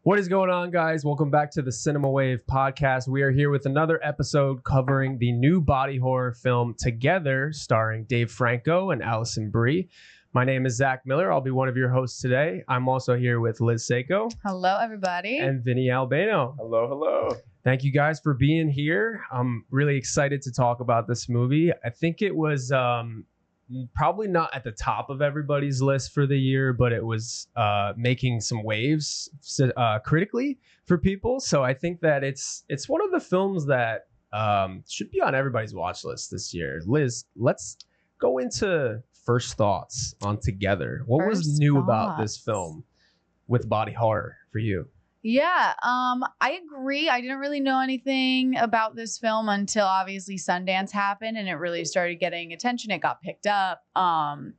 What is going on, guys? Welcome back to the Cinema Wave podcast. We are here with another episode covering the new body horror film Together, starring Dave Franco and Alison Brie. My name is Zach Miller. I'll be one of your hosts today. I'm also here with Liz Seiko. Hello, everybody. And Vinny Albano. Hello, hello. Thank you guys for being here. I'm really excited to talk about this movie. I think it was probably not at the top of everybody's list for the year, but it was making some waves critically for people. So I think that it's one of the films that should be on everybody's watch list this year. Liz, let's go into first thoughts on Together. What was new about this film with body horror for you? Yeah, I agree. I didn't really know anything about this film until obviously Sundance happened and it really started getting attention. It got picked up. I'm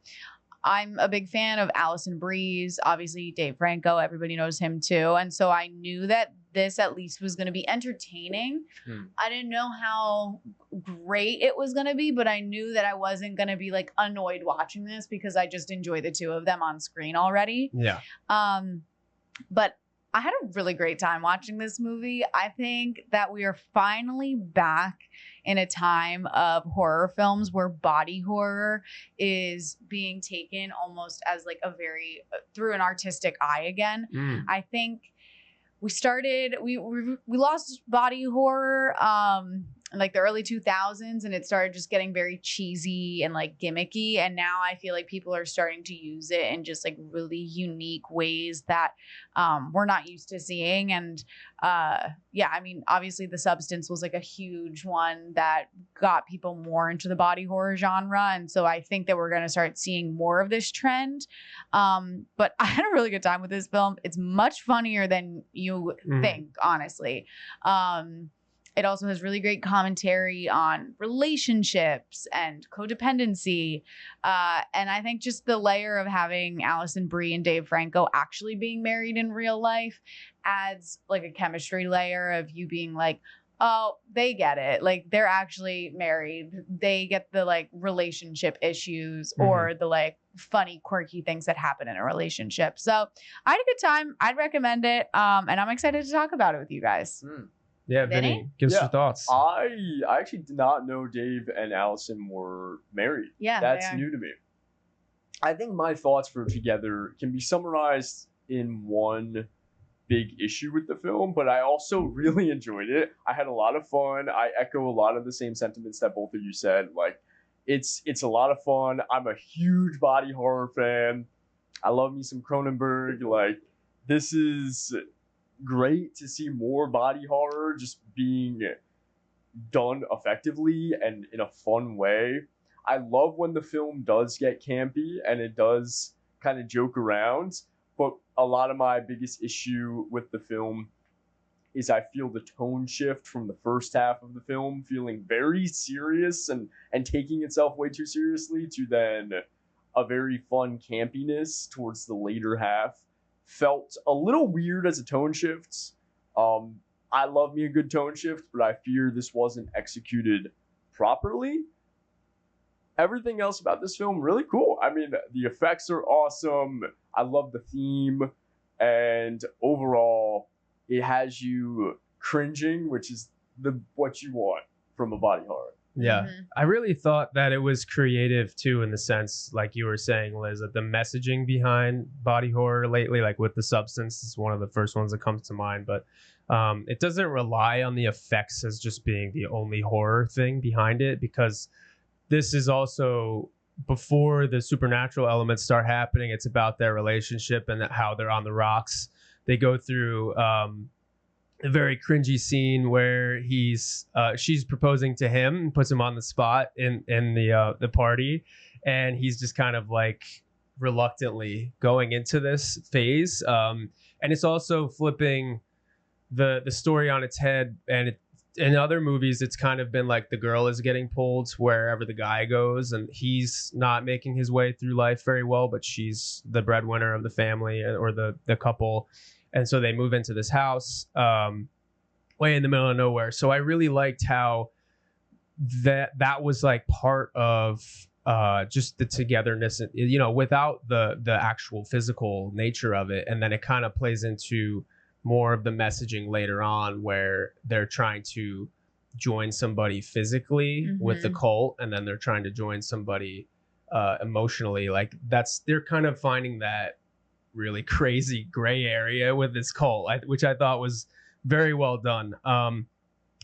a big fan of Alison Brie's, obviously Dave Franco. Everybody knows him too. And so I knew that this at least was going to be entertaining. I didn't know how great it was going to be, but I knew that I wasn't going to be like annoyed watching this because I just enjoy the two of them on screen already. Yeah. But I had a really great time watching this movie. I think that we are finally back in a time of horror films where body horror is being taken almost as like a very through an artistic eye again. I think we lost body horror in like the early 2000s, and it started just getting very cheesy and like gimmicky. And now I feel like people are starting to use it in just like really unique ways that we're not used to seeing. And yeah, I mean, obviously The Substance was like a huge one that got people more into the body horror genre. And so I think that we're going to start seeing more of this trend. But I had a really good time with this film. It's much funnier than you think, honestly. It also has really great commentary on relationships and codependency. And I think just the layer of having Alison Brie and Dave Franco actually being married in real life adds like a chemistry layer of you being like, oh, they get it. Like they're actually married. They get the like relationship issues or the like funny, quirky things that happen in a relationship. So I had a good time. I'd recommend it. And I'm excited to talk about it with you guys. Yeah, Vinny, give us your thoughts. I actually did not know Dave and Allison were married. Yeah, that's new to me. I think my thoughts for Together can be summarized in one big issue with the film, but I also really enjoyed it. I had a lot of fun. I echo a lot of the same sentiments that both of you said. Like, it's a lot of fun. I'm a huge body horror fan. I love me some Cronenberg. Like, this is great to see more body horror just being done effectively and in a fun way. I love when the film does get campy and it does kind of joke around, but a lot of my biggest issue with the film is I feel the tone shift from the first half of the film feeling very serious and taking itself way too seriously to then a very fun campiness towards the later half. Felt a little weird as a tone shift. I love me a good tone shift, but I fear this wasn't executed properly. Everything else about this film, really cool. I mean, the effects are awesome. I love the theme. And overall, it has you cringing, which is what you want from a body horror. Yeah, I really thought that it was creative too, in the sense, like you were saying, Liz, that the messaging behind body horror lately, like with The Substance, is one of the first ones that comes to mind. But it doesn't rely on the effects as just being the only horror thing behind it, because this is also before the supernatural elements start happening. It's about their relationship and how they're on the rocks. They go through a very cringy scene where she's proposing to him and puts him on the spot in the party, and he's just kind of like reluctantly going into this phase, and it's also flipping the story on its head. And in other movies, it's kind of been like the girl is getting pulled wherever the guy goes, and he's not making his way through life very well, but she's the breadwinner of the family or the couple. And so they move into this house way in the middle of nowhere. So I really liked how that was like part of just the togetherness, without the actual physical nature of it. And then it kind of plays into more of the messaging later on where they're trying to join somebody physically with the cult, and then they're trying to join somebody emotionally. Like they're kind of finding that really crazy gray area with this cult, which I thought was very well done.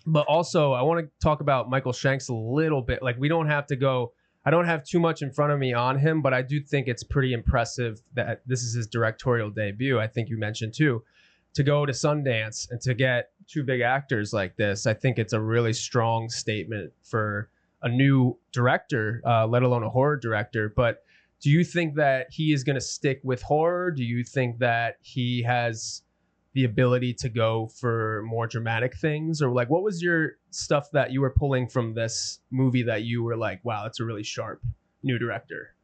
But also I want to talk about Michael Shanks a little bit. Like we don't have to go, I don't have too much in front of me on him, but I do think it's pretty impressive that this is his directorial debut. I think you mentioned too, to go to Sundance and to get two big actors like this. I think it's a really strong statement for a new director, let alone a horror director. But do you think that he is going to stick with horror? Do you think that he has the ability to go for more dramatic things? Or like, what was your stuff that you were pulling from this movie that you were like, wow, that's a really sharp new director?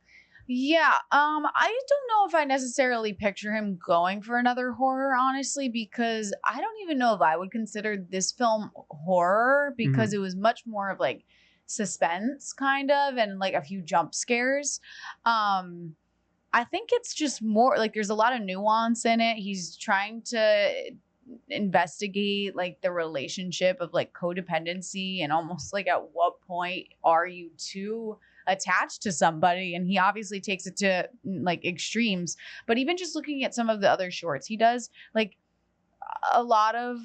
Yeah, I don't know if I necessarily picture him going for another horror, honestly, because I don't even know if I would consider this film horror, because it was much more of like suspense kind of, and like a few jump scares. I think it's just more like there's a lot of nuance in it. He's trying to investigate like the relationship of like codependency, and almost like at what point are you too attached to somebody, and he obviously takes it to like extremes. But even just looking at some of the other shorts he does, like a lot of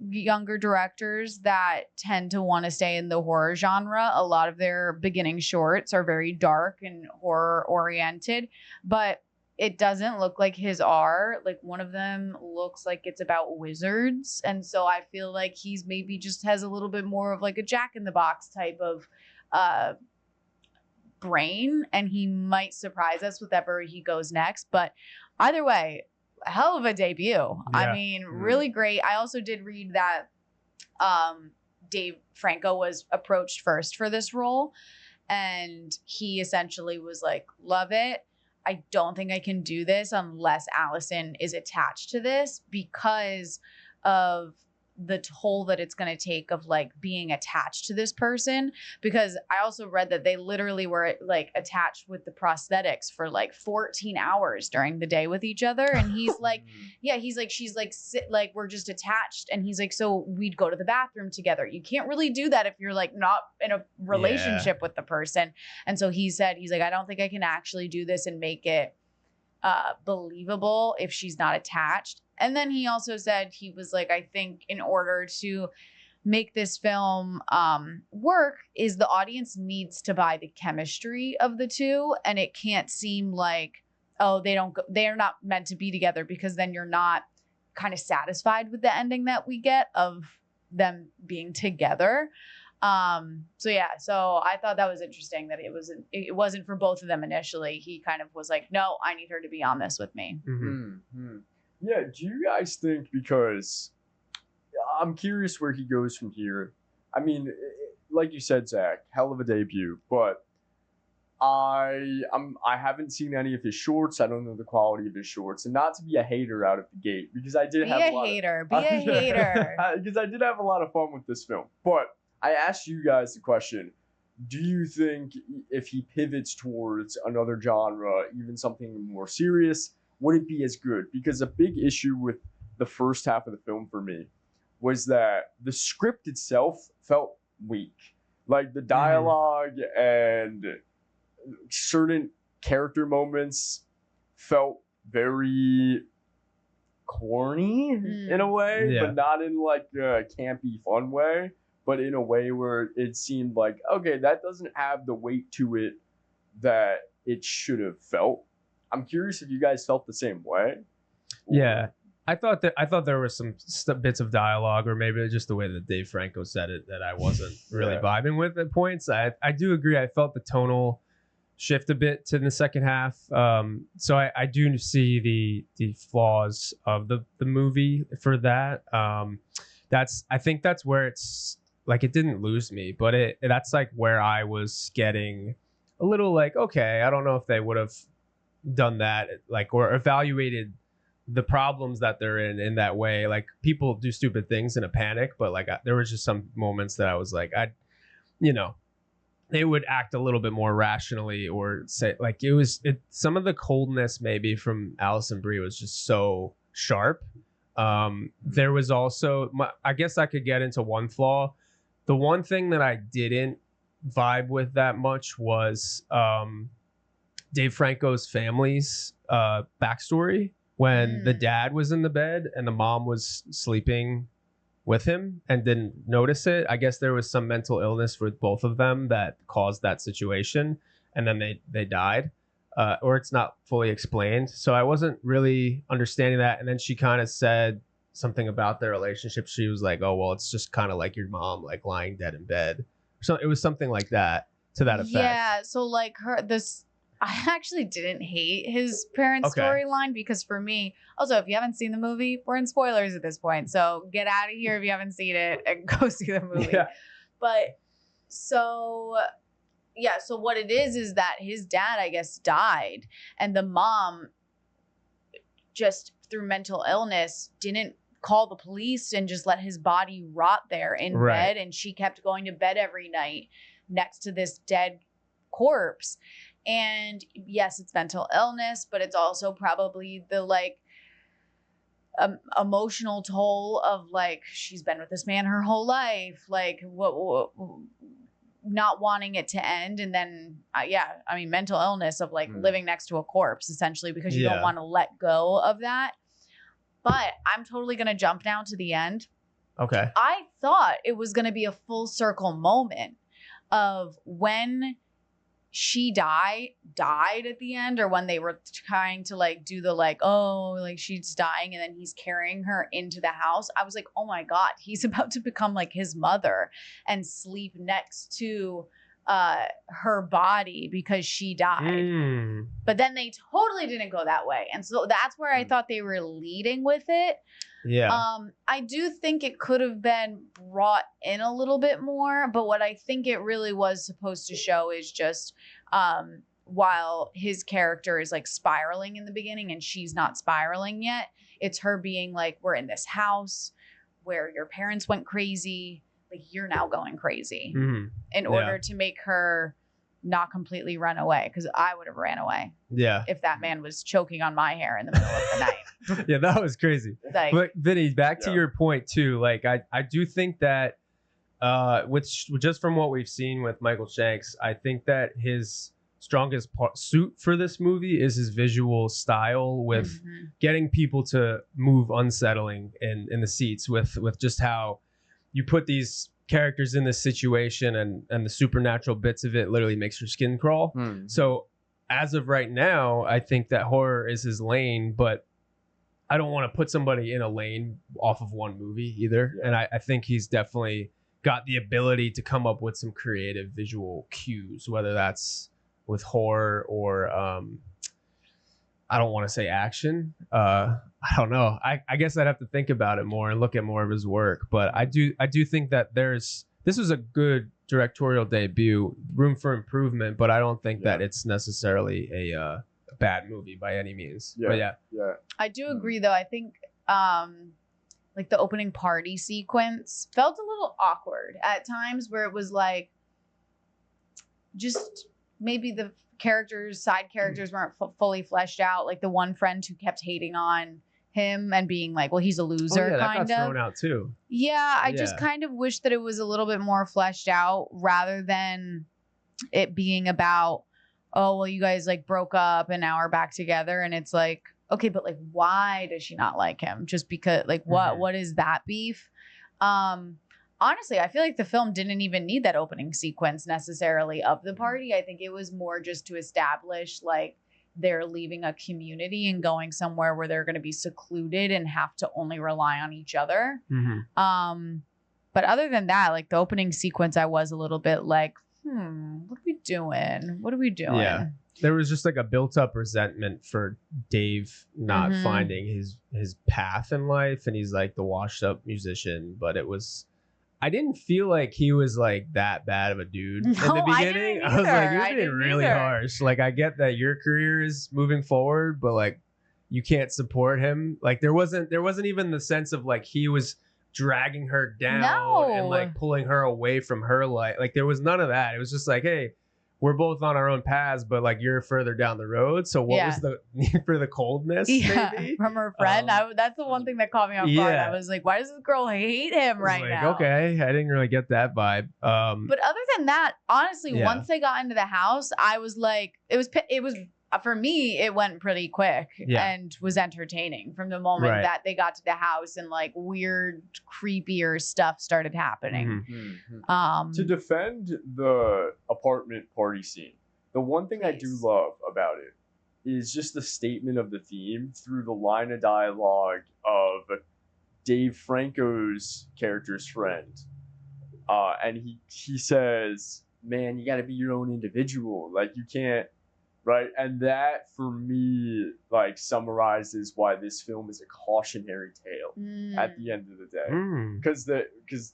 younger directors that tend to want to stay in the horror genre, a lot of their beginning shorts are very dark and horror oriented, but it doesn't look like his are. Like one of them looks like it's about wizards, and so I feel like he's maybe just has a little bit more of like a Jack in the Box type of brain, and he might surprise us with whatever he goes next. But either way, hell of a debut. Yeah. I mean, really great. I also did read that Dave Franco was approached first for this role, and he essentially was like, love it. I don't think I can do this unless Alison is attached to this, because of the toll that it's going to take of like being attached to this person. Because I also read that they literally were like attached with the prosthetics for like 14 hours during the day with each other. And he's like, yeah, he's like, she's like, like we're just attached. And he's like, so we'd go to the bathroom together. You can't really do that if you're like not in a relationship with the person. And so he said, he's like, I don't think I can actually do this and make it believable if she's not attached. And then he also said, he was like, I think in order to make this film work, is the audience needs to buy the chemistry of the two, and it can't seem like, oh, they're not meant to be together, because then you're not kind of satisfied with the ending that we get of them being together. So I thought that was interesting that it wasn't for both of them initially. He kind of was like, no, I need her to be on this with me. Yeah, do you guys think, because I'm curious where he goes from here. I mean, like you said, Zach, hell of a debut, but I haven't seen any of his shorts. I don't know the quality of his shorts, and not to be a hater out of the gate, because I did have a hater. Because I did have a lot of fun with this film. But I asked you guys the question: do you think if he pivots towards another genre, even something more serious, would it be as good? Because a big issue with the first half of the film for me was that the script itself felt weak. Like the dialogue and certain character moments felt very corny in a way, but not in like a campy fun way, but in a way where it seemed like, okay, that doesn't have the weight to it that it should have felt. I'm curious if you guys felt the same way. Yeah, I thought there were some bits of dialogue, or maybe just the way that Dave Franco said it, that I wasn't really vibing with at points. I do agree. I felt the tonal shift a bit to the second half. So I do see the flaws of the movie for that. I think that's where it's like, it didn't lose me, but that's like where I was getting a little like, okay, I don't know if they would have done that, like, or evaluated the problems that they're in that way. Like, people do stupid things in a panic, but like there was just some moments that I was like, they would act a little bit more rationally, or say like some of the coldness maybe from Alison Brie was just so sharp There was also, I guess I could get into one flaw. The one thing that I didn't vibe with that much was Dave Franco's family's backstory when the dad was in the bed and the mom was sleeping with him and didn't notice it. I guess there was some mental illness with both of them that caused that situation, and then they died, or it's not fully explained. So I wasn't really understanding that. And then she kind of said something about their relationship. She was like, "Oh well, it's just kind of like your mom, like lying dead in bed." So it was something like that, to that effect. Yeah. So like I actually didn't hate his parents' storyline, because for me, also, if you haven't seen the movie, we're in spoilers at this point. So get out of here if you haven't seen it and go see the movie. Yeah. But so what it is that his dad, I guess, died, and the mom, just through mental illness, didn't call the police and just let his body rot there in bed. And she kept going to bed every night next to this dead corpse. And yes, it's mental illness, but it's also probably the like emotional toll of like, she's been with this man her whole life, like what not wanting it to end. And then mental illness of like living next to a corpse, essentially, because you don't want to let go of that. But I'm totally going to jump now to the end. Okay. I thought it was going to be a full circle moment of when she died at the end, or when they were trying to like do the like, oh, like she's dying and then he's carrying her into the house. I was like, oh my God, he's about to become like his mother and sleep next to her body because she died. But then they totally didn't go that way. And so that's where I thought they were leading with it. Yeah. I do think it could have been brought in a little bit more, but what I think it really was supposed to show is just while his character is like spiraling in the beginning and she's not spiraling yet, it's her being like, we're in this house where your parents went crazy, like you're now going crazy, in order to make her not completely run away, because I would have ran away. Yeah. If that man was choking on my hair in the middle of the night. Yeah, that was crazy. Like, but Vinny, back to your point too. Like I do think that just from what we've seen with Michael Shanks, I think that his strongest suit for this movie is his visual style with getting people to move unsettling in the seats with just how you put these characters in this situation, and the supernatural bits of it literally makes your skin crawl. So as of right now, I think that horror is his lane, but I don't want to put somebody in a lane off of one movie either. And I think he's definitely got the ability to come up with some creative visual cues, whether that's with horror or I don't want to say action. I don't know. I guess I'd have to think about it more and look at more of his work. But I do think that this was a good directorial debut, room for improvement, but I don't think that it's necessarily a bad movie by any means. Yeah. But yeah. I do agree though. I think like the opening party sequence felt a little awkward at times, where it was like just maybe the side characters weren't fully fleshed out. Like the one friend who kept hating on him and being like, well, he's a loser. That got thrown out too. Yeah, I just kind of wish that it was a little bit more fleshed out, rather than it being about, oh, well, you guys like broke up and now are back together. And it's like, okay, but like, why does she not like him? Just because, like, what is that beef? Honestly, I feel like the film didn't even need that opening sequence necessarily of the party. I think it was more just to establish like they're leaving a community and going somewhere where they're going to be secluded and have to only rely on each other. But other than that, like the opening sequence, I was a little bit like, what are we doing? What are we doing? Yeah. There was just like a built-up resentment for Dave not finding his path in life, and he's like the washed-up musician, but I didn't feel like he was like that bad of a dude in the beginning. I was like, you're being really harsh. Like, I get that your career is moving forward, but like, you can't support him. Like, there wasn't even the sense of like he was dragging her down and like pulling her away from her life. Like, there was none of that. It was just like, hey, we're both on our own paths, but like you're further down the road. So what was the need for the coldness? Maybe from her friend. That's the one thing that caught me off guard. I was like, why does this girl hate him right now? Okay, I didn't really get that vibe. But other than that, honestly, once they got into the house, I was like, it was for me, it went pretty quick and was entertaining from the moment that they got to the house and like weird, creepier stuff started happening. To defend the apartment party scene, the one thing I do love about it is just the statement of the theme through the line of dialogue of Dave Franco's character's friend. And he says, man, you got to be your own individual. Like, you can't. Right. And that for me, like, summarizes why this film is a cautionary tale at the end of the day. Because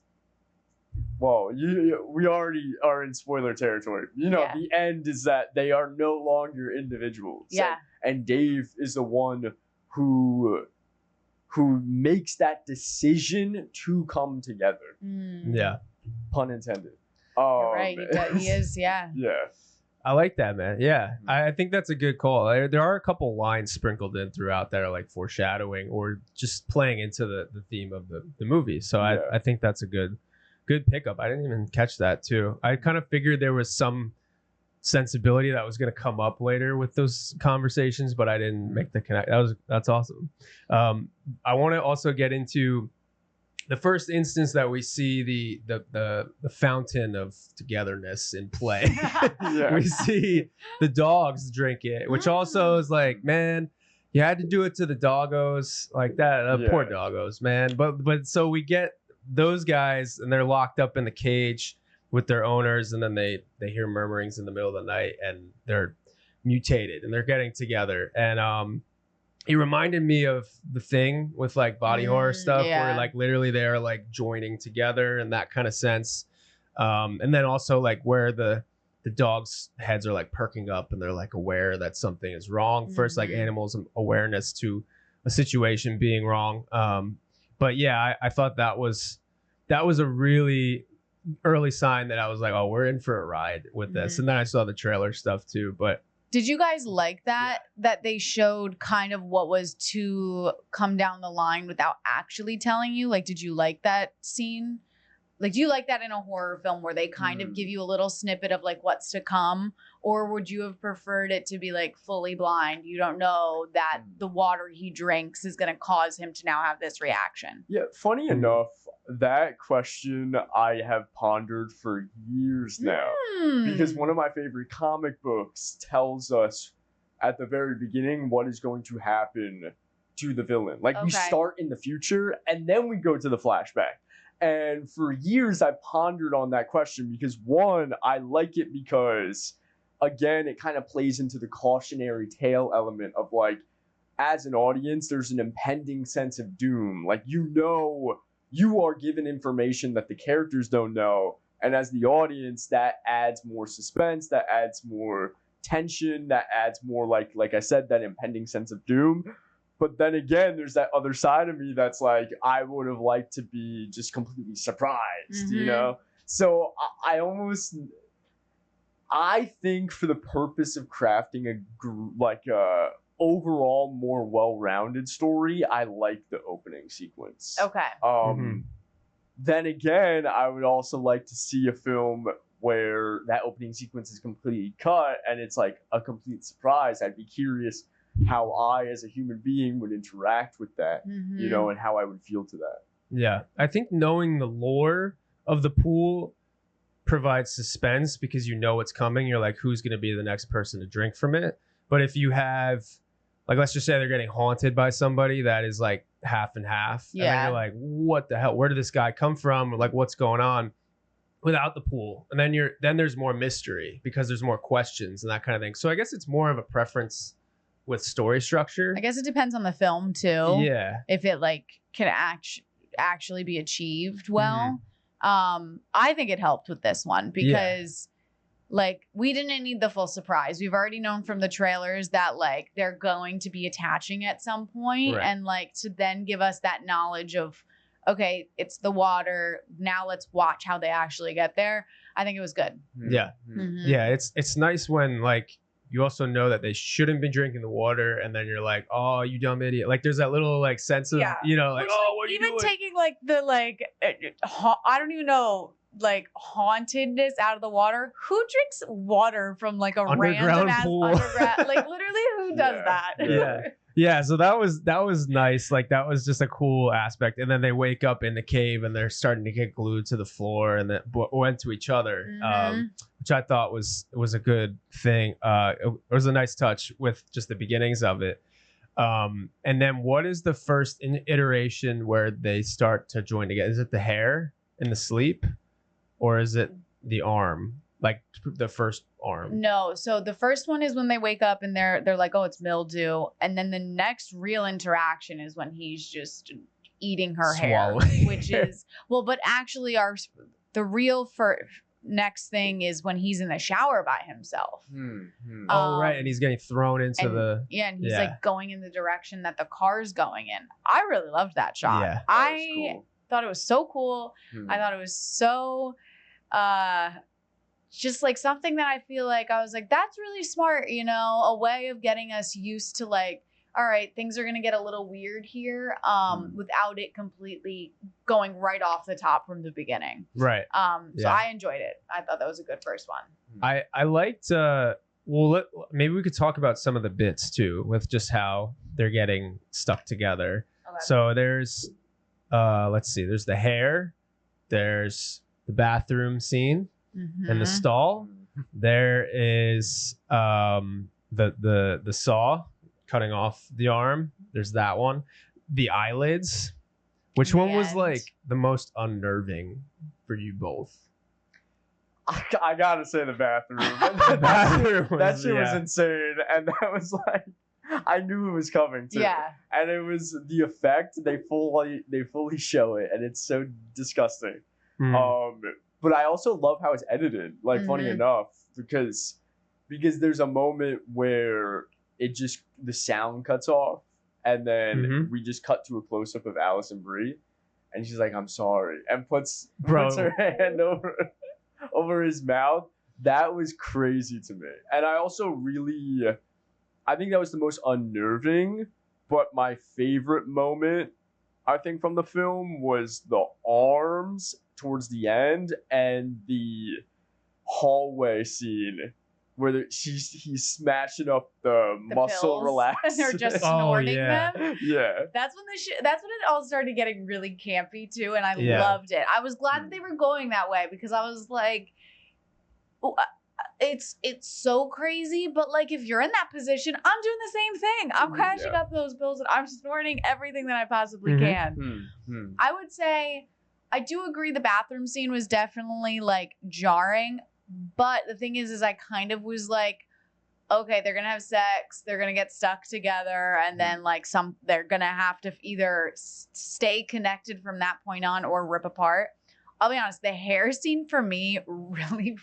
we already are in spoiler territory. You know, the end is that they are no longer individuals. Yeah. And Dave is the one who makes that decision to come together. Yeah. Pun intended. You're right. He is. Yeah. Yeah. I like that, man. Yeah, I think that's a good call. There are a couple lines sprinkled in throughout that are like foreshadowing or just playing into the theme of the movie. So I think that's a good pickup. I didn't even catch that too. I kind of figured there was some sensibility that was going to come up later with those conversations, but I didn't make the connect. That's awesome. I want to also get into the first instance that we see the fountain of togetherness in play. We see the dogs drink it, which also is like, man, you had to do it to the doggos like that. Poor doggos, man. But so we get those guys and they're locked up in the cage with their owners, and then they hear murmurings in the middle of the night and they're mutated and they're getting together. And it reminded me of The Thing with like body horror stuff where like literally they're like joining together in that kind of sense. And then also like where the dogs' heads are like perking up and they're like aware that something is wrong. First, like animals' awareness to a situation being wrong. But yeah, I thought that was a really early sign that I was like, oh, we're in for a ride with this. And then I saw the trailer stuff too. But did you guys like that they showed kind of what was to come down the line without actually telling you? Like, did you like that scene? Like, do you like that in a horror film where they kind of give you a little snippet of like what's to come? Or would you have preferred it to be like fully blind? You don't know that the water he drinks is going to cause him to now have this reaction. Yeah, funny enough, that question I have pondered for years now. Because one of my favorite comic books tells us at the very beginning what is going to happen to the villain. Like, we start in the future and then we go to the flashback. And for years, I pondered on that question because, one, I like it because, again, it kind of plays into the cautionary tale element of, like, as an audience, there's an impending sense of doom. Like, you know, you are given information that the characters don't know. And as the audience, that adds more suspense, that adds more tension, that adds more, like I said, that impending sense of doom. But then again, there's that other side of me that's like, I would have liked to be just completely surprised, you know? So I think for the purpose of crafting a overall more well-rounded story, I like the opening sequence. Okay. Then again, I would also like to see a film where that opening sequence is completely cut and it's like a complete surprise. I'd be curious how I, as a human being, would interact with that, you know, and how I would feel to that. Yeah, I think knowing the lore of the pool provides suspense because you know what's coming. You're like, who's going to be the next person to drink from it? But if you have, like, let's just say they're getting haunted by somebody that is like half and half. And then you're like, what the hell? Where did this guy come from? Or like, what's going on? Without the pool. And then there's more mystery because there's more questions and that kind of thing. So I guess it's more of a preference with story structure. I guess it depends on the film too. Yeah. If it like can actually be achieved well. I think it helped with this one because like we didn't need the full surprise. We've already known from the trailers that like they're going to be attaching at some point, and like to then give us that knowledge of, okay, it's the water. Now let's watch how they actually get there. I think it was good. Yeah. Mhm. Yeah, it's nice when like you also know that they shouldn't be drinking the water, and then you're like, oh, you dumb idiot. Like there's that little like sense of, Yeah. you know, like, Which, oh, like, what are you even doing? taking like the like I don't even know, like hauntedness out of the water. Who drinks water from like a Underground random ass pool. underground? Like literally, who does Yeah. that? Yeah. Yeah, so that was nice. Like that was just a cool aspect. And then they wake up in the cave and they're starting to get glued to the floor and then went to each other, Mhm. which I thought was a good thing. It was a nice touch with just the beginnings of it. And then what is the first iteration where they start to join together? Is it the hair in the sleep, or is it the arm? Like the first arm? No, so the first one is when they wake up and they're like, oh, it's mildew, and then the next real interaction is when he's just eating her Swallowing. hair, which is well, but actually the real next thing is when he's in the shower by himself. Oh, right. And he's getting thrown into and he's like going in the direction that the car's going in. I really loved that shot. Yeah. I thought it was so cool. I thought it was so just like something that I feel like I was like, that's really smart, you know, a way of getting us used to like, all right, things are gonna get a little weird here, without it completely going right off the top from the beginning. Right. So I enjoyed it. I thought that was a good first one. I liked maybe we could talk about some of the bits too, with just how they're getting stuck together. Okay. So there's let's see, there's the hair, there's the bathroom scene and the stall. There is the saw cutting off the arm. There's that one. The eyelids. Which one was like the most unnerving for you both? I gotta say the bathroom. That shit was insane, and that was like, I knew it was coming too. Yeah. And it was the effect. They fully show it, and it's so disgusting. But I also love how it's edited. Like, funny enough, because there's a moment where the sound cuts off, and then we just cut to a close up of Alison Brie, and she's like, "I'm sorry," and puts her hand over his mouth. That was crazy to me, and I also I think that was the most unnerving. But my favorite moment, I think, from the film was the arms towards the end and the hallway scene where he's smashing up the muscle pills, relaxers. and they're just snorting them. Yeah. That's when that's when it all started getting really campy too, and I loved it. I was glad that they were going that way because I was like, it's so crazy, but like if you're in that position, I'm doing the same thing. I'm crashing up those pills and I'm snorting everything that I possibly can. I would say I do agree the bathroom scene was definitely like jarring, but the thing is I kind of was like, okay, they're gonna have sex, they're gonna get stuck together, and then like they're gonna have to either stay connected from that point on or rip apart. I'll be honest, the hair scene for me really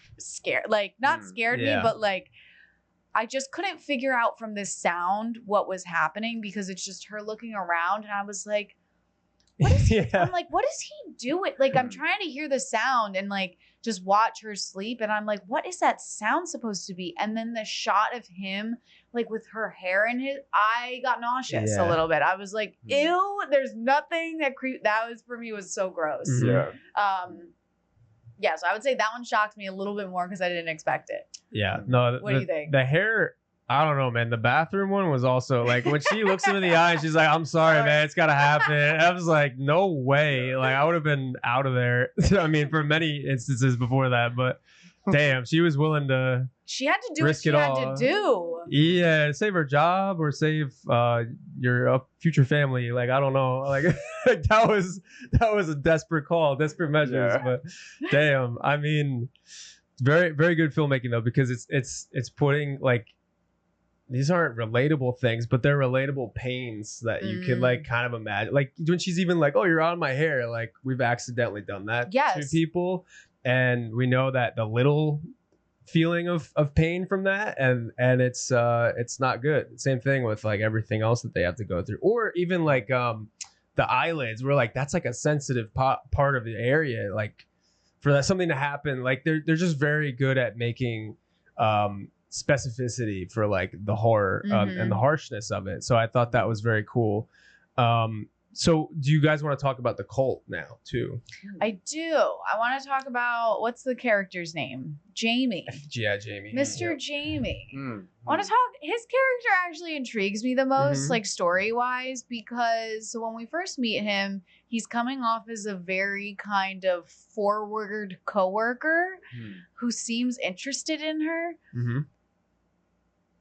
not scared me, but like I just couldn't figure out from this sound what was happening because it's just her looking around, and I was like, what is he? I'm like, what is he doing? Like, I'm trying to hear the sound and like just watch her sleep, and I'm like, what is that sound supposed to be? And then the shot of him like with her hair in his, I got nauseous a little bit. I was like, ew, there's nothing that that was for me was so gross. So I would say that one shocked me a little bit more because I didn't expect it. Yeah. No. What do you think? The hair, I don't know, man. The bathroom one was also like when she looks him in the eye and she's like, "I'm sorry, man. It's gotta happen." I was like, "No way!" Like I would have been out of there. I mean, for many instances before that, but damn, she was willing to. She had to do risk what she it had all. to do. Yeah, save her job or save your future family. Like I don't know. Like that was a desperate call, desperate measures. Yeah. But damn, I mean, very very good filmmaking though because it's putting like. These aren't relatable things, but they're relatable pains that you can like kind of imagine. Like when she's even like, "Oh, you're on my hair." Like we've accidentally done that to people, and we know that the little feeling of pain from that, and it's not good. Same thing with like everything else that they have to go through, or even like the eyelids. We're like that's like a sensitive part of the area. Like for that something to happen. Like they're just very good at making specificity for like the horror and the harshness of it. So I thought that was very cool. So do you guys want to talk about the cult now too? I do. I want to talk about, what's the character's name? Jamie. Yeah, Jamie. Mr. Jamie. Mm. I want to talk, his character actually intrigues me the most, like story-wise, because when we first meet him, he's coming off as a very kind of forward coworker who seems interested in her. Mm-hmm.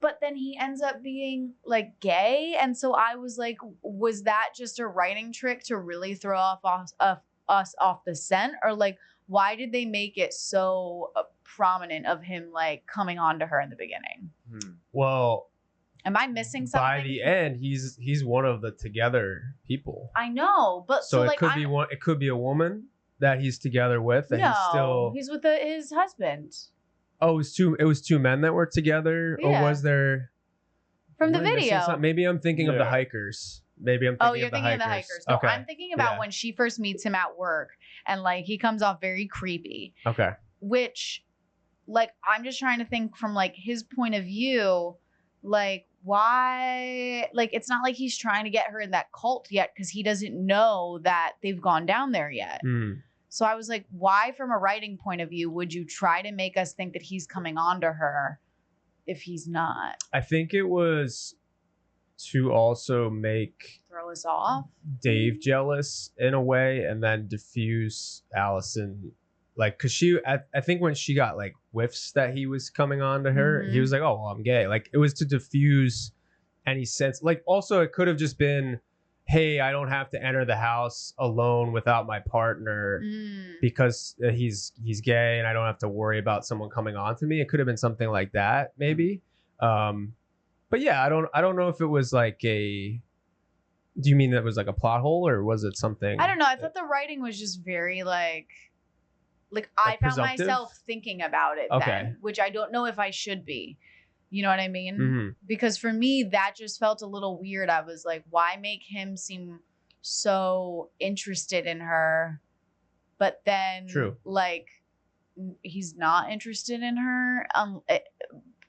But then he ends up being like gay. And so I was like, was that just a writing trick to really throw us off the scent? Or like, why did they make it so prominent of him like coming on to her in the beginning? Well, am I missing something? By the end, he's one of the together people. I know, but so it like, could be one. It could be a woman that he's together with, and he's with his husband. Oh, it was two men that were together, or was there? From the video. Maybe I'm thinking of the hikers. Maybe I'm thinking you're thinking of the hikers. No, okay. I'm thinking about when she first meets him at work, and like he comes off very creepy. Okay. Which, like, I'm just trying to think from like his point of view, like why? Like, it's not like he's trying to get her in that cult yet because he doesn't know that they've gone down there yet. So I was like, why, from a writing point of view, would you try to make us think that he's coming on to her if he's not? I think it was to also throw us off, Dave jealous in a way, and then diffuse Alison, like, because I think when she got like whiffs that he was coming on to her, he was like, oh, well, I'm gay. Like, it was to diffuse any sense. Like, also it could have just been, hey, I don't have to enter the house alone without my partner because he's gay, and I don't have to worry about someone coming on to me. It could have been something like that, maybe. But yeah, I don't know if it was like a. Do you mean that was like a plot hole, or was it something? I don't know. I thought the writing was just very like I found myself thinking about it then, which I don't know if I should be. You know what I mean? Because for me, that just felt a little weird. I was like, why make him seem so interested in her, but then like he's not interested in her?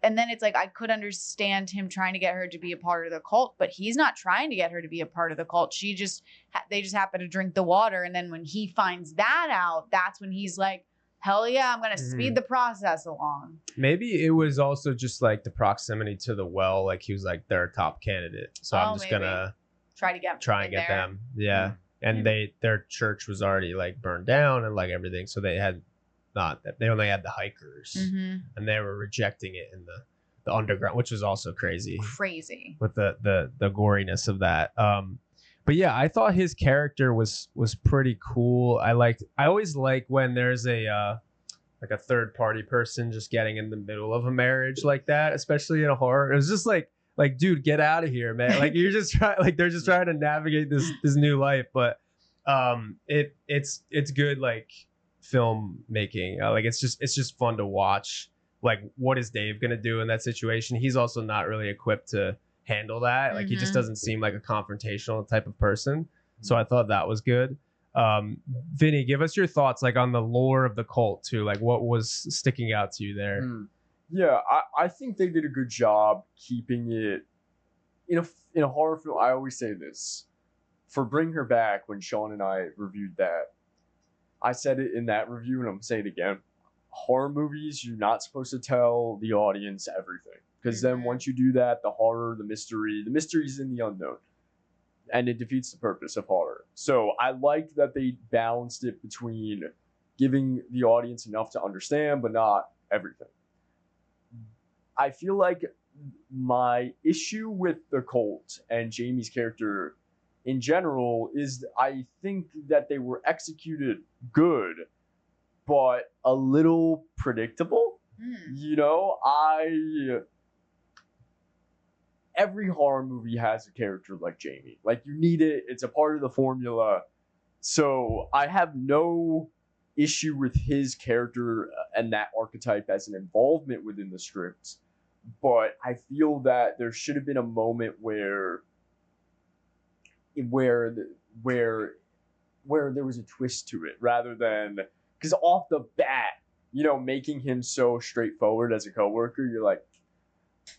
And then it's like, I could understand him trying to get her to be a part of the cult, but he's not trying to get her to be a part of the cult. They just happen to drink the water. And then when he finds that out, that's when he's like, hell yeah, I'm going to speed the process along. Maybe it was also just like the proximity to the well. Like he was like, they're a top candidate. So I'm just going to try and get them. Yeah. And their church was already like burned down and like everything. So they only had the hikers and they were rejecting it in the underground, which was also crazy with the goriness of that. But yeah, I thought his character was pretty cool. I always like when there's a like a third party person just getting in the middle of a marriage like that, especially in a horror. It was just like dude, get out of here, man. Like they're just trying to navigate this new life. But it's good like film making. Like it's just fun to watch. Like, what is Dave gonna do in that situation? He's also not really equipped to handle that. Like he just doesn't seem like a confrontational type of person. So I thought that was good. Vinny, give us your thoughts like on the lore of the cult too. Like what was sticking out to you there? Yeah, I think they did a good job keeping it in a horror film. I always say this for Bring Her Back, when Sean and I reviewed that. I said it in that review, and I'm saying it again. Horror movies, you're not supposed to tell the audience everything. Because then once you do that, the horror, the mystery's in the unknown. And it defeats the purpose of horror. So I liked that they balanced it between giving the audience enough to understand, but not everything. I feel like my issue with the cult and Jamie's character in general is I think that they were executed good, but a little predictable. You know, every horror movie has a character like Jamie. Like, you need it. It's a part of the formula. So I have no issue with his character and that archetype as an involvement within the script. But I feel that there should have been a moment where there was a twist to it, rather than because off the bat, you know, making him so straightforward as a coworker, you're like,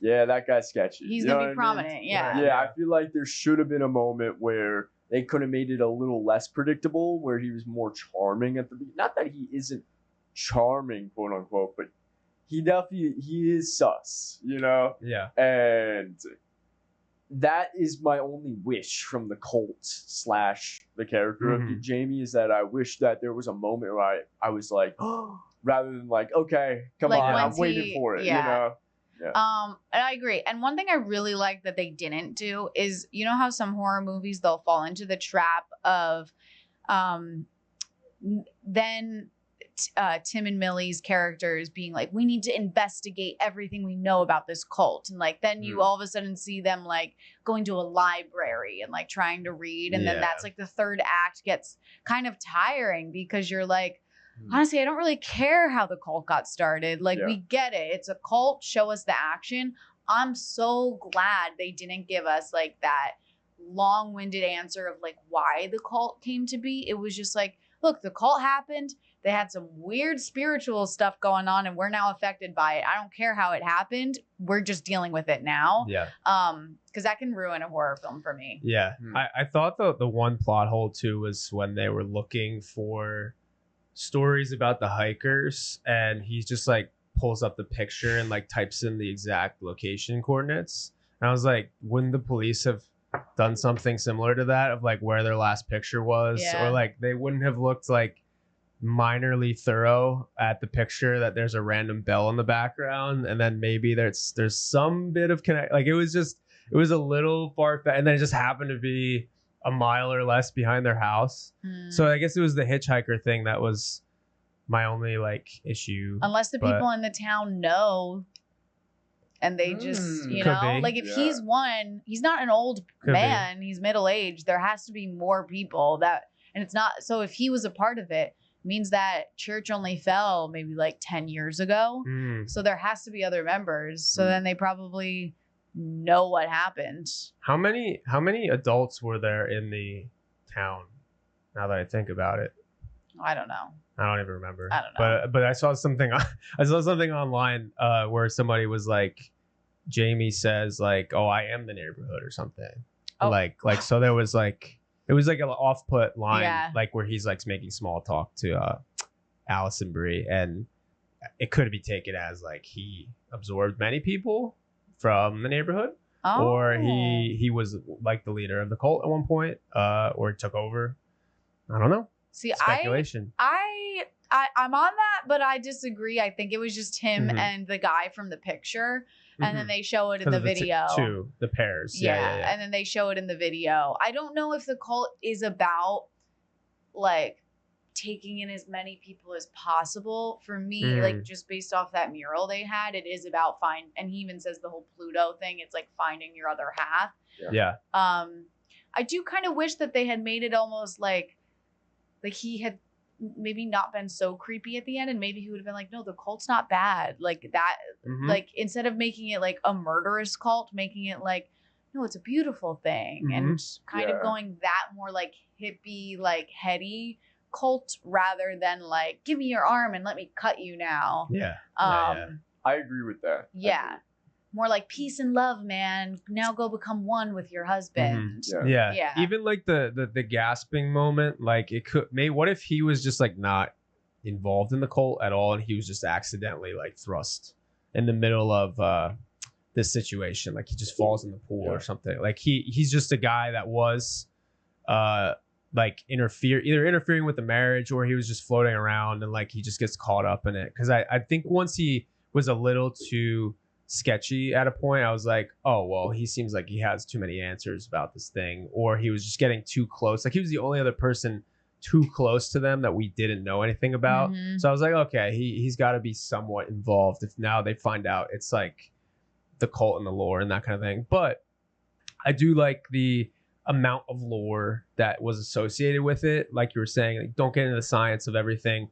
yeah, that guy's sketchy. He's You know gonna what be I mean? prominent. Yeah. Yeah, I feel like there should have been a moment where they could have made it a little less predictable, where he was more charming at the beginning. Not that he isn't charming, quote unquote, but he is sus, you know? Yeah. And that is my only wish from the cult / the character of Jamie, is that I wish that there was a moment where I was like, oh, rather than like, okay, come Like, on, I'm once waiting for it, yeah. you know? Yeah. And I agree. And one thing I really like that they didn't do is, you know how some horror movies, they'll fall into the trap of then Tim and Millie's characters being like, we need to investigate everything we know about this cult. And like, then you all of a sudden see them like going to a library and like trying to read. And then that's like the third act gets kind of tiring because you're like, honestly, I don't really care how the cult got started. Like, we get it. It's a cult. Show us the action. I'm so glad they didn't give us like that long-winded answer of like why the cult came to be. It was just like, look, the cult happened. They had some weird spiritual stuff going on and we're now affected by it. I don't care how it happened. We're just dealing with it now. Yeah. Because that can ruin a horror film for me. Yeah. I thought the one plot hole too was when they were looking for stories about the hikers and he's just like pulls up the picture and like types in the exact location coordinates. And I was like, wouldn't the police have done something similar to that of like where their last picture was? Or like they wouldn't have looked like minorly thorough at the picture that there's a random bell in the background and then maybe there's some bit of connect. Like it was a little far-fetched and then it just happened to be a mile or less behind their house. So I guess it was the hitchhiker thing that was my only like issue. Unless the people in the town know and they just, you know, like if he's one, he's not an old man, he's middle-aged. There has to be more people that, and it's not, so if he was a part of it, means that church only fell maybe like 10 years ago. So there has to be other members. So then they probably know what happened. How many adults were there in the town? Now that I think about it, I don't know. I don't even remember. I don't know. But I saw something. I saw something online where somebody was like, Jamie says like, "Oh, I am the neighborhood" or something. Oh. Like so there was like it was like an off-put line, like where he's like making small talk to Alison Brie, and it could be taken as like he absorbed many people from the neighborhood, or he was like the leader of the cult at one point, or took over. I don't know. See, speculation. I'm on that, but I disagree. I think it was just him and the guy from the picture, and then they show it in the video. The pairs. Yeah, and then they show it in the video. I don't know if the cult is about like taking in as many people as possible. For me, like just based off that mural they had, it is about and he even says the whole Pluto thing. It's like finding your other half. Yeah. I do kind of wish that they had made it almost like he had maybe not been so creepy at the end, and maybe he would have been like, no, the cult's not bad, like that. Like instead of making it like a murderous cult, making it like, no, it's a beautiful thing, and kind of going that more like hippie, like heady cult rather than like, give me your arm and let me cut you now. I agree with that. More like peace and love, man. Now go become one with your husband. Yeah. Even like the gasping moment, like it could what if he was just like not involved in the cult at all and he was just accidentally like thrust in the middle of this situation, like he just falls in the pool or something. Like he's just a guy that was like interfering with the marriage, or he was just floating around and like he just gets caught up in it. Because I think once he was a little too sketchy at a point, I was like, oh well, he seems like he has too many answers about this thing, or he was just getting too close. Like he was the only other person too close to them that we didn't know anything about. So I was like, okay, he's got to be somewhat involved if now they find out it's like the cult and the lore and that kind of thing. But I do like the amount of lore that was associated with it. Like you were saying, like, don't get into the science of everything.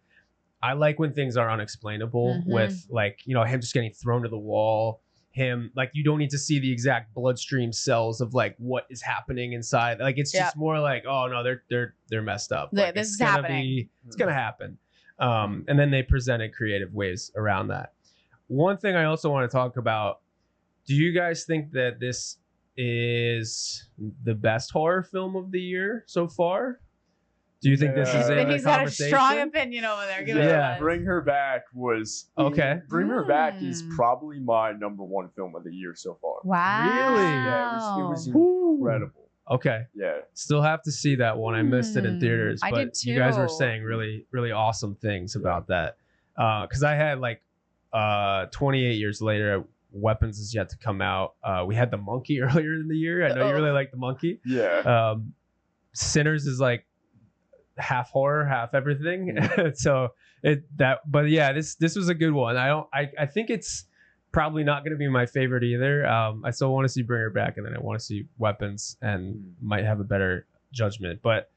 I like when things are unexplainable with like, you know, him just getting thrown to the wall, him like, you don't need to see the exact bloodstream cells of like what is happening inside. Like it's just more like, oh no, they're messed up. Like, this is happening. It's gonna happen. And then they presented creative ways around that. One thing I also want to talk about, do you guys think that this is the best horror film of the year so far? Do you think this is in the Vinny's got a conversation? strong opinion over there. Give it Yeah. a buzz. Bring Her Back was Okay. Bring Her Back is probably my #1 film of the year so far. Wow. Really? Yeah, it was Ooh. incredible. Okay. Yeah. Still have to see that one. I missed it in theaters, I but did you guys were too. saying really, really awesome things about that. Because I had 28 years later, Weapons is yet to come out. We had The Monkey earlier in the year. I know you really like The Monkey. Yeah. Sinners is like half horror, half everything. So this was a good one. I think it's probably not going to be my favorite either. I still want to see Bring Her Back, and then I want to see Weapons, and might have a better judgment. But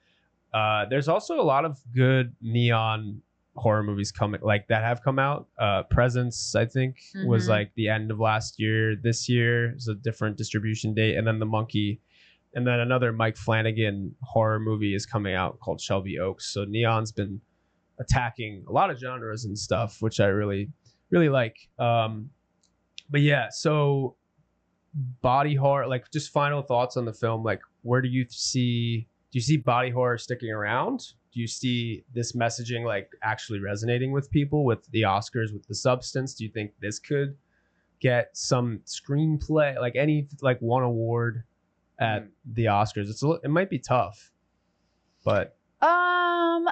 there's also a lot of good neon horror movies that have come out. Presence, I think, was like the end of last year. This year is a different distribution date, and then The Monkey. And then another Mike Flanagan horror movie is coming out called Shelby Oaks. So neon's been attacking a lot of genres and stuff, which I really, really like. But yeah, so body horror, just final thoughts on the film. Where do you see body horror sticking around? Do you see this messaging actually resonating with people with the Oscars, with the substance? Do you think this could get some screenplay, one award at the Oscars? It might be tough, but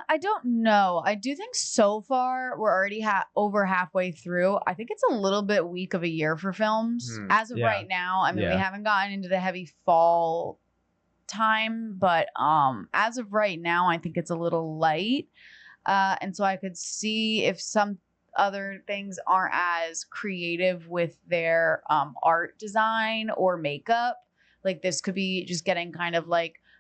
I don't know. I do think so far we're already over halfway through. I think it's a little bit weak of a year for films as of right now. I mean, we haven't gotten into the heavy fall time, but as of right now, I think it's a little light. And so I could see if some other things aren't as creative with their art design or makeup. This could be just getting kind of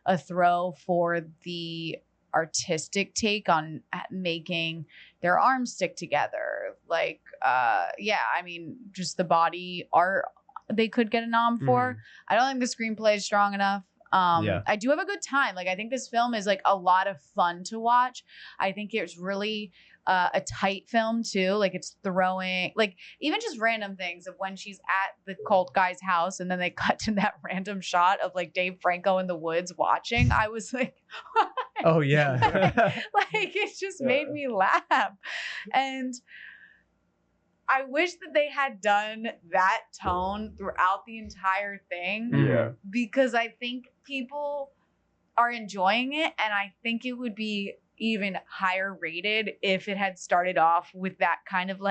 a throw for the artistic take on making their arms stick together. I mean, just the body art they could get a nom for. I don't think the screenplay is strong enough. I do have a good time. I think this film is a lot of fun to watch. I think it's really a tight film too. It's throwing even just random things of when she's at the cult guy's house and then they cut to that random shot of Dave Franco in the woods watching. I was like, what? Oh yeah. It just made me laugh. And I wish that they had done that tone throughout the entire thing. Yeah. Because I think people are enjoying it, and I think it would be even higher rated if it had started off with that kind of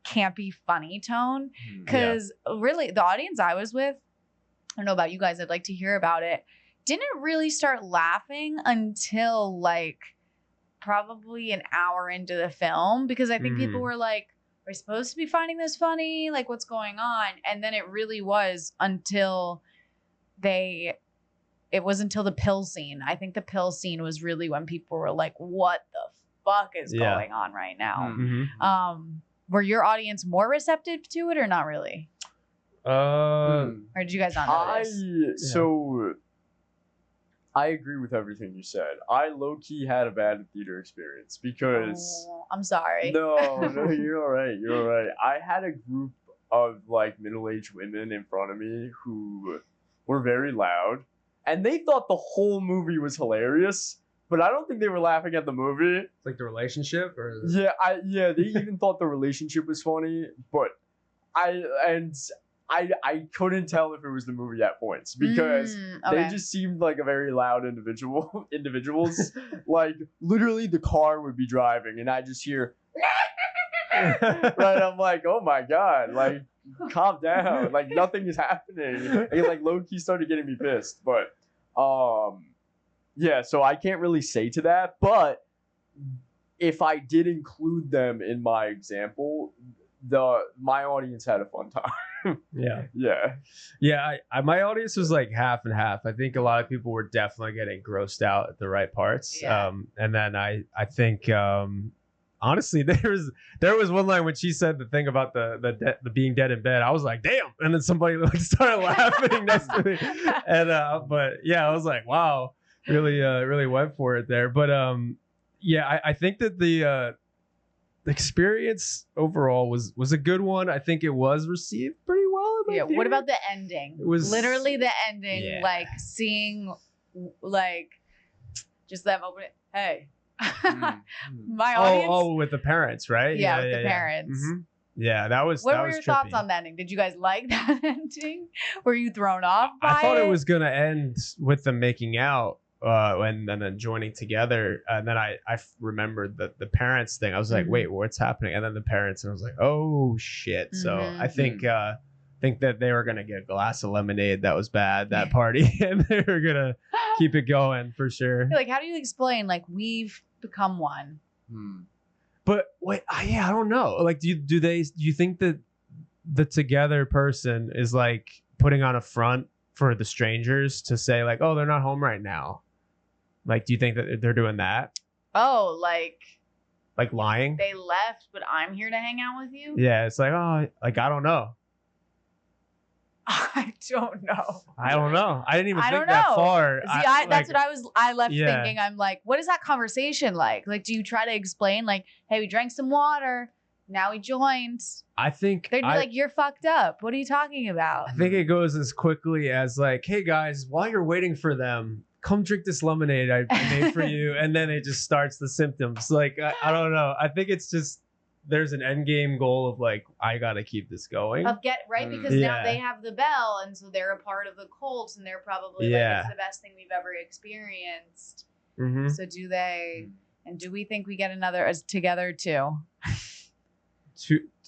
campy funny tone. Because really the audience I was with, I don't know about you guys, I'd like to hear about it, didn't really start laughing until probably an hour into the film, because I think people were we're supposed to be finding this funny, what's going on? And then it really was until it was until the pill scene. I think the pill scene was really when people were like, what the fuck is going on right now? Were your audience more receptive to it or not really? Or did you guys not know this? So I agree with everything you said. I low-key had a bad theater experience because... Oh, I'm sorry. No, you're all right. You're all right. I had a group of middle-aged women in front of me who were very loud, and they thought the whole movie was hilarious, but I don't think they were laughing at the movie. The relationship, or they even thought the relationship was funny, but I couldn't tell if it was the movie at points because they just seemed like a very loud individuals. Literally the car would be driving and I just hear right. I'm like, oh my God, calm down. Nothing is happening. And low-key started getting me pissed. But so I can't really say to that. But if I did include them in my example, my audience had a fun time. My audience was half and half. I think a lot of people were definitely getting grossed out at the right parts. And then I think honestly there was one line when she said the thing about the being dead in bed. I was like, damn. And then somebody started laughing next to me. And but yeah, I was like, wow, really went for it there. But I think that experience overall was a good one. I think it was received pretty well. In my Yeah. What theater. about the ending? It was Literally the ending, yeah. like seeing, like, just them open it. Hey, my audience. Oh, with the parents, right? Yeah, with the parents. Mhm. Yeah, that was. What that were was your trippy. thoughts on the ending? Did you guys like that ending? Were you thrown off by I thought it was gonna end with them making out, and then joining together. And then I remembered the parents thing. I was like, Mhm. wait, what's happening? And then the parents, and I was like, oh shit. So Mhm. I think that they were gonna get a glass of lemonade that was bad that party, and they were gonna keep it going for sure. Like, how do you explain, like, we've become one? But wait, I don't know. Like, do you think that the together person is like putting on a front for the strangers to say like, oh, they're not home right now? Like, do you think that they're doing that? Oh, like Lying? they left, but I'm here to hang out with you? Yeah, it's like, oh, like I don't know. I don't know. I don't know. I didn't even I think don't that know. far. See, that's what I left Yeah. thinking. I'm like, what is that conversation like? Like, do you try to explain, like, hey, we drank some water, now we joined? I think They'd be like, you're fucked up. What are you talking about? I think it goes as quickly as like, hey guys, while you're waiting for them, come drink this lemonade I made for you, and then it just starts the symptoms. Like I don't know. I think it's just there's an end game goal of like I gotta keep this going. Of because now they have the bell, and so they're a part of the cult, and they're probably like, it's the best thing we've ever experienced. Mm-hmm. So do they? And do we think we get another as together too?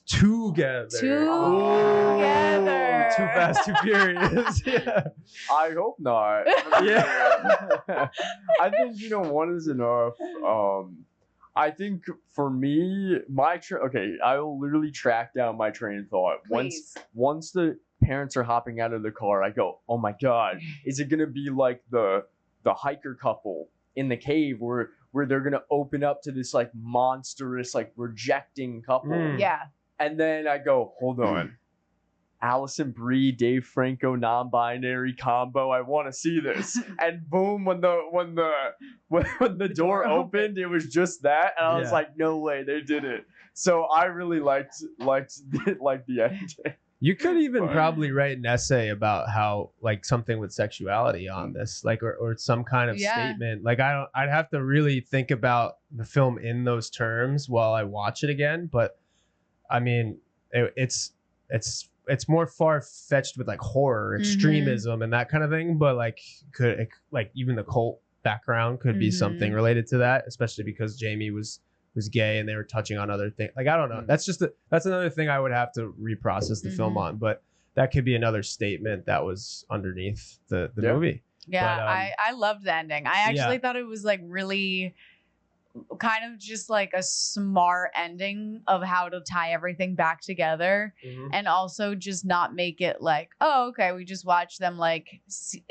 Together. Together. Too fast, too furious. Yeah. I hope not. Yeah. I think one is enough. I think for me, I will literally track down my train of thought. Please. Once the parents are hopping out of the car, I go, oh my god, is it gonna be like the hiker couple in the cave where they're gonna open up to this like monstrous like rejecting couple? Yeah. And then I go, hold on. Alison Brie, Dave Franco, non-binary combo. I want to see this. And boom, when the door opened, it was just that, and I was like, no way, they did it. So I really liked the ending. You could even probably write an essay about how like something with sexuality on this, like or some kind of statement. Like I'd have to really think about the film in those terms while I watch it again. But I mean, it's more far-fetched with like horror, extremism, and that kind of thing. But like, even the cult background could be something related to that, especially because Jamie was gay and they were touching on other things. Like, I don't know. That's another thing I would have to reprocess the film on. But that could be another statement that was underneath the movie. Yeah, but, I loved the ending. I actually thought it was like really kind of just like a smart ending of how to tie everything back together, and also just not make it like, oh, okay, we just watched them like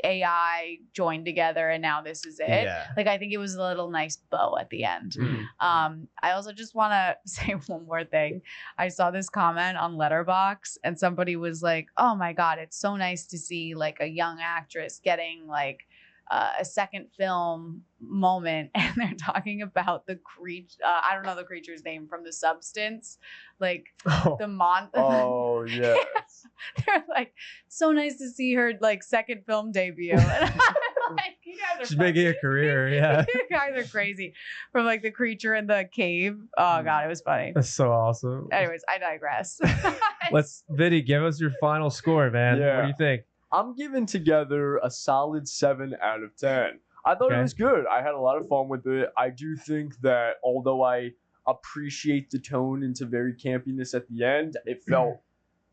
AI join together and now this is it. Like, I think it was a little nice bow at the end. I also just want to say one more thing. I saw this comment on Letterboxd and somebody was like, oh my god, it's so nice to see like a young actress getting like a second film moment, and they're talking about the creature. I don't know the creature's name from The Substance, like the Oh yes. They're like, so nice to see her like second film debut. And I'm like, you guys are she's making a career. Yeah, you guys are crazy. From like the creature in the cave. Oh god, it was funny. That's so awesome. Anyways, I digress. Vinny, give us your final score, man. Yeah. What do you think? I'm giving Together a solid 7 out of 10. I thought it was good. I had a lot of fun with it. I do think that although I appreciate the tone into very campiness at the end, it felt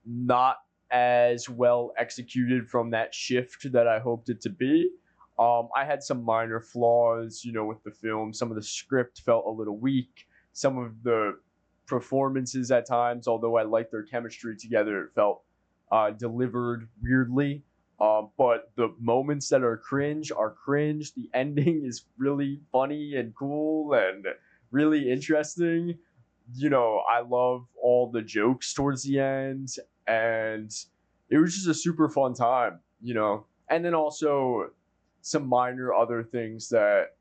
not as well executed from that shift that I hoped it to be. I had some minor flaws, with the film. Some of the script felt a little weak. Some of the performances at times, although I liked their chemistry together, it felt delivered weirdly. But the moments that are cringe. The ending is really funny and cool and really interesting. I love all the jokes towards the end, and it was just a super fun time, And then also some minor other things that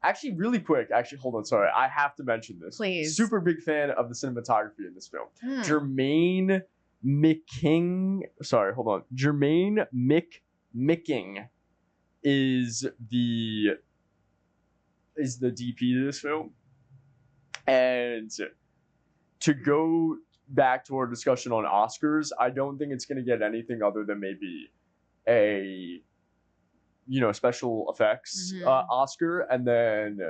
Actually, really quick. Actually, hold on. Sorry, I have to mention this. Please. Super big fan of the cinematography in this film. Jermaine Micking. Sorry, hold on. Jermaine Micking is the DP to this film, and to go back to our discussion on Oscars, I don't think it's going to get anything other than maybe a special effects Oscar, and then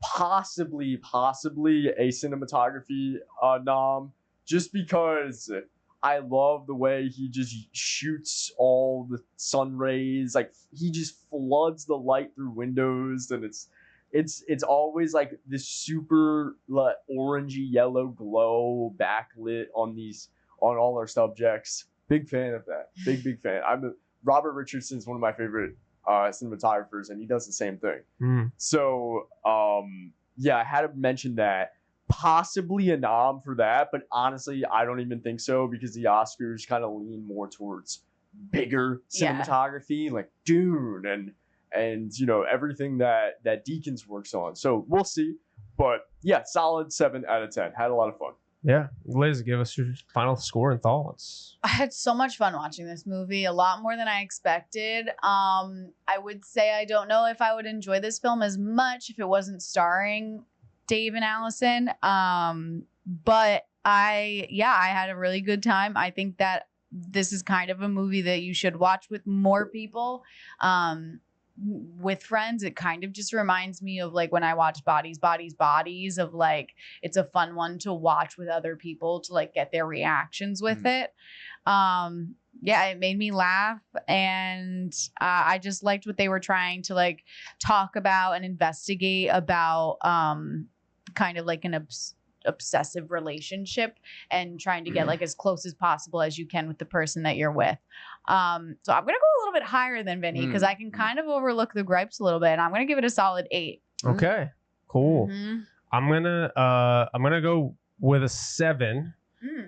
possibly a cinematography nom, just because I love the way he just shoots all the sun rays. Like, he just floods the light through windows, and it's always like this super orangey yellow glow backlit on all our subjects. Big fan of that. Big fan. Robert Richardson's one of my favorite cinematographers, and he does the same thing. So I had to mention that. Possibly a nom for that, but honestly, I don't even think so, because the Oscars kind of lean more towards bigger cinematography, like Dune and everything that Deakins works on. So we'll see. But yeah, solid 7 out of 10. Had a lot of fun. Yeah. Liz, give us your final score and thoughts. I had so much fun watching this movie, a lot more than I expected. I would say I don't know if I would enjoy this film as much if it wasn't starring Dave and Alison. But I had a really good time. I think that this is kind of a movie that you should watch with more people. With friends, it kind of just reminds me of like when I watch Bodies, of like, it's a fun one to watch with other people to like get their reactions with it. It made me laugh, and I just liked what they were trying to like talk about and investigate about kind of like an obsessive relationship, and trying to get like as close as possible as you can with the person that you're with. So I'm gonna go a little bit higher than Vinny, because I can kind of overlook the gripes a little bit, and I'm gonna give it a solid 8. Okay, cool. I'm gonna go with a 7.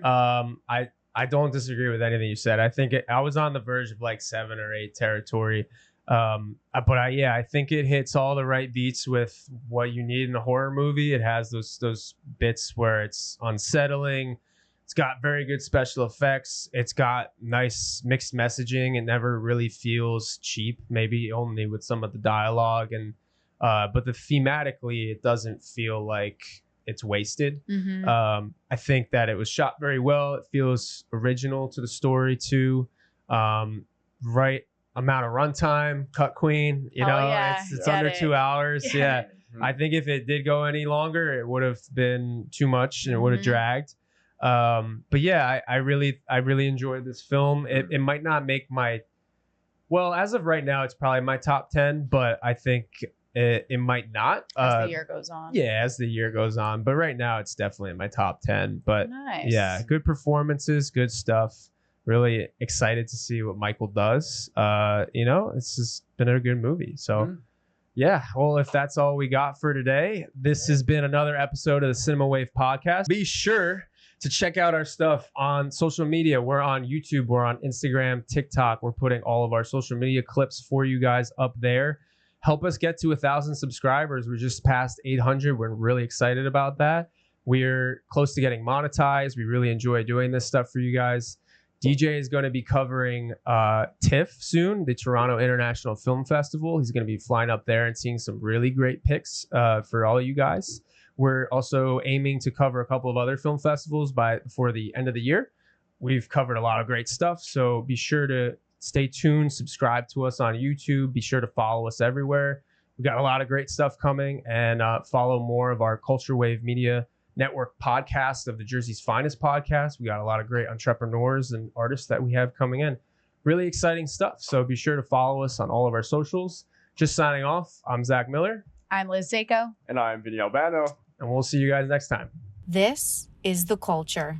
I don't disagree with anything you said. I think I was on the verge of like 7 or 8 territory. But I think it hits all the right beats with what you need in a horror movie. It has those bits where it's unsettling. It's got very good special effects. It's got nice mixed messaging. It never really feels cheap, maybe only with some of the dialogue, but thematically it doesn't feel like it's wasted. I think that it was shot very well. It feels original to the story too. Right amount of runtime, cut queen, it's under 2 hours. I think if it did go any longer, it would have been too much and it would have dragged. I really enjoyed this film. It might not make as of right now, it's probably my top 10, but I think it might not as the year goes on. As the year goes on, but right now it's definitely in my top 10. But nice. Good performances, good stuff. Really excited to see what Michael does. It's just been a good movie. So well, if that's all we got for today, this has been another episode of the Cinema Wave podcast. Be sure to check out our stuff on social media. We're on YouTube, we're on Instagram, TikTok. We're putting all of our social media clips for you guys up there. Help us get to 1,000 subscribers. We're just past 800. We're really excited about that. We're close to getting monetized. We really enjoy doing this stuff for you guys. DJ is going to be covering TIFF soon, the Toronto International Film Festival. He's going to be flying up there and seeing some really great picks for all of you guys. We're also aiming to cover a couple of other film festivals before the end of the year. We've covered a lot of great stuff, so be sure to stay tuned, subscribe to us on YouTube. Be sure to follow us everywhere. We got a lot of great stuff coming, and follow more of our Culture Wave Media Network podcast of the Jersey's Finest podcast. We got a lot of great entrepreneurs and artists that we have coming in. Really exciting stuff. So be sure to follow us on all of our socials. Just signing off, I'm Zach Miller. I'm Liz Seiko. And I'm Vinny Albano. And we'll see you guys next time. This is The Culture.